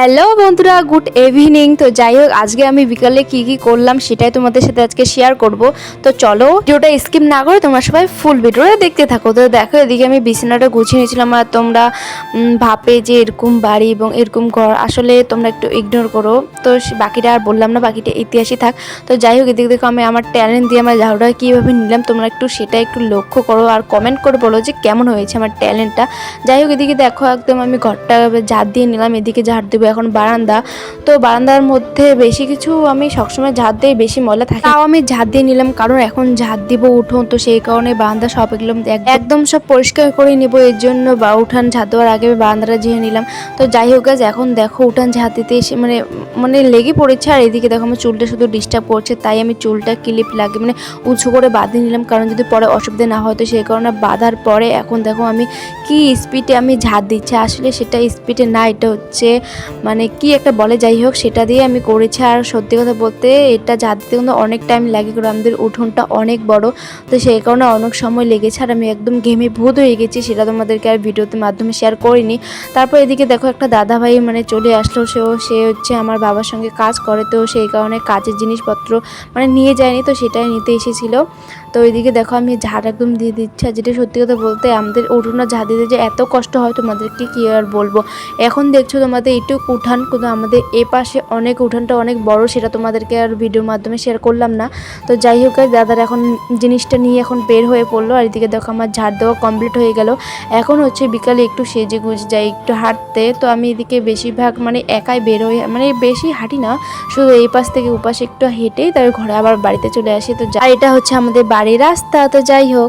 Hello বন্ধুরা, good evening. তো যাই হোক, আজকে আমি বিকালে কি কি করলাম সেটাই তোমাদের সাথে আজকে শেয়ার করব। তো চলো ভিডিওটা স্কিপ না করে তোমরা সবাই ফুল ভিডিওটা দেখতে থাকো। তো দেখো, এদিকে আমি বিছানাটা গুছিয়ে নিয়েছিলাম, আর তোমরা ভাবে যে এরকম বাড়ি এবং এরকম ঘর, আসলে তোমরা একটু ইগনোর করো। তো বাকিটা আর বললাম না, বাকিটা ইতিহাসই থাক। তো যাই হোক, এদিকে দেখো আমি আমার ট্যালেন্ট দিয়ে আমার ঝাড়ুটা কীভাবে নিলাম, তোমরা একটু সেটা একটু লক্ষ্য করো আর কমেন্ট করে বলো যে কেমন হয়েছে আমার ট্যালেন্টটা। যাই হোক, এদিকে দেখো একদম আমি ঘরটা ঝাড় দিয়ে নিলাম, এদিকে ঝাড় দেবো এখন বারান্দা। তো বারান্দার মধ্যে বেশি কিছু আমি সবসময় ঝাড় দিয়ে বেশি ময়লা থাকে, তাও আমি ঝাড় দিয়ে নিলাম, কারণ এখন ঝাড় দিব উঠোন। তো সেই কারণে বারান্দা সব একদম সব পরিষ্কার করে নেবো, এর জন্য বা উঠান ঝাড় দেওয়ার আগে বারান্দাটা ঝেড়ে নিলাম। তো যাই হোক গাছ, এখন দেখো উঠান ঝাড় দিতে এসে মানে মানে লেগে পড়েছে। আর এদিকে দেখো আমার চুলটা শুধু ডিস্টার্ব করছে, তাই আমি চুলটা ক্লিপ লাগিয়ে মানে উঁচু করে বাঁধিয়ে নিলাম, কারণ যদি পরে অসুবিধা না হয়। তো সেই কারণে বাঁধার পরে এখন দেখো আমি কি স্পিডে আমি ঝাড় দিচ্ছি, আসলে সেটা স্পিডে না, এটা হচ্ছে মানে কি একটা বলে, যাই হোক সেটা দিয়ে আমি করেছি। আর সত্যি কথা বলতে এটা ঝাড় দিতে কিন্তু অনেক টাইম লাগে, কারণ আমাদের উঠোনটা অনেক বড়। তো সেই কারণে অনেক সময় লেগেছে, আর আমি একদম ঘেমে ভূত হয়ে গেছি, সেটা তোমাদেরকে আর ভিডিওতে মাধ্যমে শেয়ার করিনি। তারপর এদিকে দেখো একটা দাদা ভাই মানে চলে আসলো, সে হচ্ছে আমার বাবার সঙ্গে কাজ করে, তো সেই কারণে কাজের জিনিসপত্র মানে নিয়ে যায়নি, তো সেটাই নিতে এসেছিল। তো ওইদিকে দেখো আমি ঝাড় একদম দিয়ে দিচ্ছি। আর যেটা সত্যি কথা বলতে আমাদের উঠোনটা ঝাড় দিতে যে এত কষ্ট হয় তোমাদেরকে কি আর বলবো। এখন দেখছো তোমাদের এইটুক উঠান, কিন্তু আমাদের এ পাশে অনেক উঠানটা অনেক বড়, সেটা তোমাদেরকে আর ভিডিওর মাধ্যমে শেয়ার করলাম না। তো যাই হোক দাদার এখন জিনিসটা নিয়ে এখন বের হয়ে পড়লো। আর এদিকে দেখো আমার ঝাড় দেওয়া কমপ্লিট হয়ে গেল। এখন হচ্ছে বিকালে একটু সেজে গুজে যাই একটু হাঁটতে। তো আমি এদিকে বেশিরভাগ মানে একাই বের হই, মানে বেশি হাঁটি না, শুধু এই পাশ থেকে ওপাশে একটু হেঁটেই তারপর ঘরে আবার বাড়িতে চলে আসি। তো এটা হচ্ছে আমাদের বাড়ির রাস্তা। তো যাই হোক।